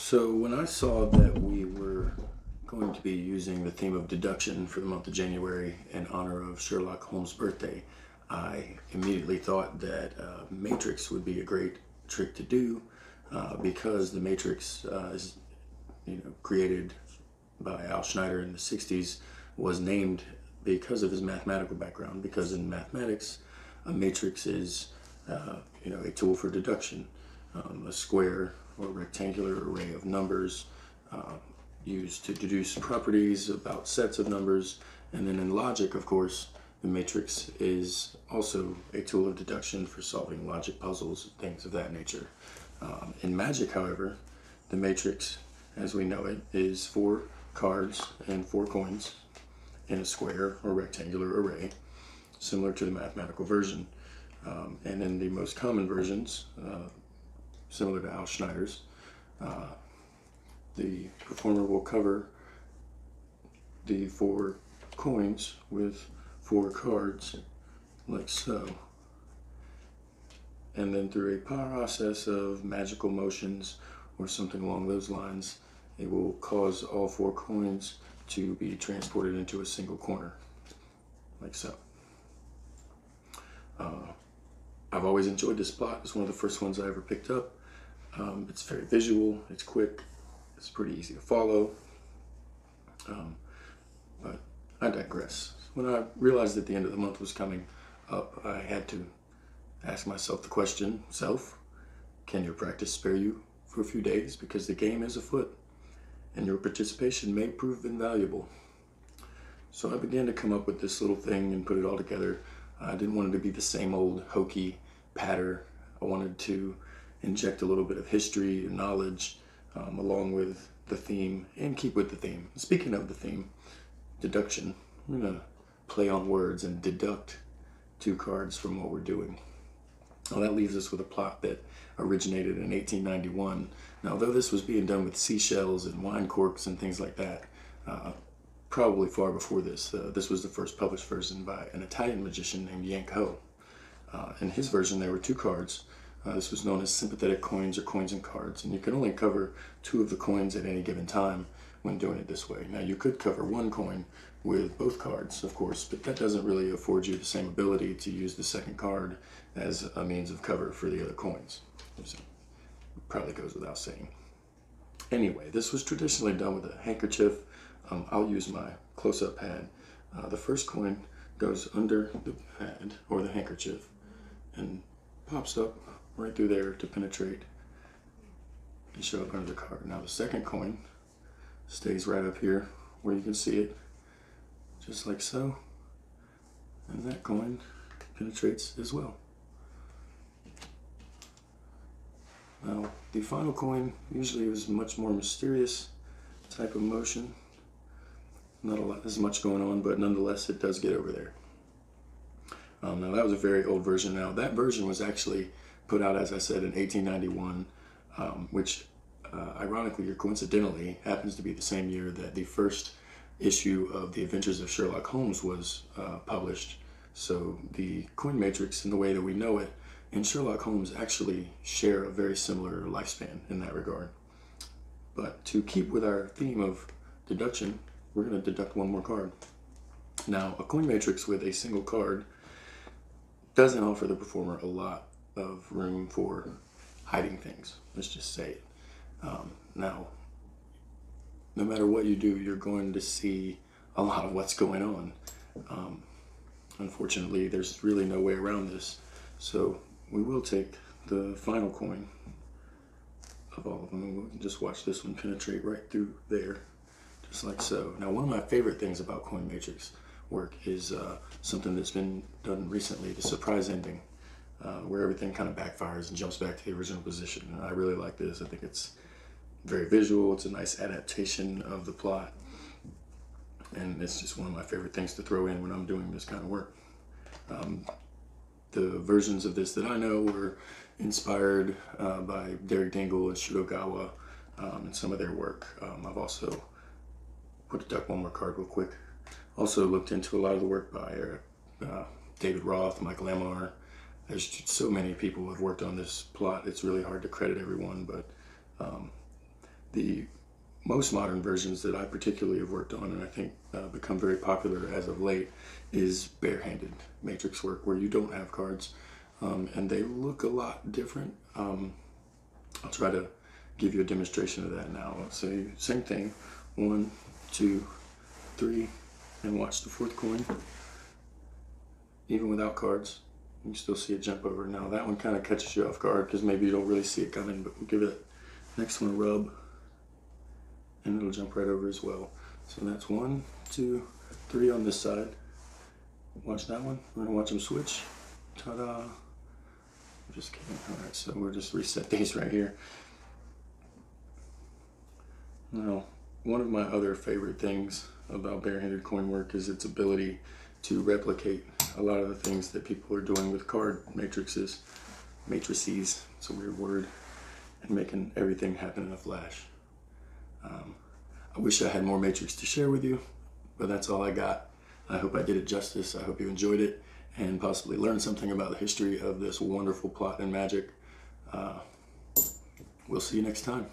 So when I saw that we were going to be using the theme of deduction for the month of January in honor of Sherlock Holmes' birthday, I immediately thought that Matrix would be a great trick to do because the Matrix is created by Al Schneider in the 60s, was named because of his mathematical background, because in mathematics a matrix is a tool for deduction, a square or rectangular array of numbers used to deduce properties about sets of numbers. And then in logic, of course, the matrix is also a tool of deduction for solving logic puzzles, things of that nature. In magic, however, the matrix, as we know it, is 4 cards and 4 coins in a square or rectangular array, similar to the mathematical version. And in the most common versions, similar to Al Schneider's, the performer will cover the 4 coins with 4 cards, like so. And then through a process of magical motions or something along those lines, it will cause all 4 coins to be transported into a single corner, like so. I've always enjoyed this plot. It's one of the first ones I ever picked up. It's very visual, it's quick, it's pretty easy to follow. But I digress. When I realized that the end of the month was coming up, I had to ask myself the question, can your practice spare you for a few days? Because the game is afoot, and your participation may prove invaluable. So I began to come up with this little thing and put it all together. I didn't want it to be the same old hokey patter. I wanted to inject a little bit of history and knowledge along with the theme, and keep with the theme. Speaking of the theme, deduction, we're going to play on words and deduct 2 cards from what we're doing. Now that leaves us with a plot that originated in 1891. Now, though this was being done with seashells and wine corks and things like that, probably far before this. This was the first published version by an Italian magician named Yank Ho. In his version, there were 2 cards. This was known as sympathetic coins, or coins and cards, and you could only cover 2 of the coins at any given time when doing it this way. Now, you could cover 1 coin with both cards, of course, but that doesn't really afford you the same ability to use the second card as a means of cover for the other coins. So, probably goes without saying. Anyway, this was traditionally done with a handkerchief. I'll use my close-up pad. The first coin goes under the pad or the handkerchief and pops up right through there to penetrate and show up under the card. Now the second coin stays right up here where you can see it, just like so, and that coin penetrates as well. Now the final coin usually is much more mysterious type of motion. Not as much going on, but nonetheless it does get over there. Now that was a very old version. Now that version was actually put out, as I said, in 1891, which ironically or coincidentally happens to be the same year that the first issue of The Adventures of Sherlock Holmes was published. So the coin matrix, in the way that we know it, and Sherlock Holmes actually share a very similar lifespan in that regard. But to keep with our theme of deduction, we're going to deduct 1 more card. Now, a coin matrix with a single card doesn't offer the performer a lot of room for hiding things. Let's just say it. Now, no matter what you do, you're going to see a lot of what's going on. Unfortunately, there's really no way around this. So we will take the final coin of all of them, and we'll just watch this one penetrate right through there, just like so. Now, one of my favorite things about coin matrix work is something that's been done recently, the surprise ending, where everything kind of backfires and jumps back to the original position. And I really like this. I think it's very visual. It's a nice adaptation of the plot, and it's just one of my favorite things to throw in when I'm doing this kind of work. The versions of this that I know were inspired by Derek Dingle and Shudogawa and some of their work. I've also put to duck 1 more card real quick. Also looked into a lot of the work by David Roth, Michael Lamar. There's so many people who have worked on this plot. It's really hard to credit everyone, but The most modern versions that I particularly have worked on, and I think become very popular as of late, is barehanded matrix work, where you don't have cards, and they look a lot different. I'll try to give you a demonstration of that now. So same thing, 1, 2, 3, and watch the 4th coin. Even without cards, you can still see it jump over. Now that one kind of catches you off guard because maybe you don't really see it coming, but we'll give it next one a rub, and it'll jump right over as well. So that's 1, 2, 3 on this side. Watch that one. We're gonna watch them switch. Ta-da! I'm just kidding. All right, so we'll just reset these right here. Now, one of my other favorite things about barehanded coin work is its ability to replicate a lot of the things that people are doing with card matrices. Matrices, it's a weird word, and making everything happen in a flash. I wish I had more matrix to share with you, but that's all I got. I hope I did it justice. I hope you enjoyed it and possibly learned something about the history of this wonderful plot and magic. We'll see you next time.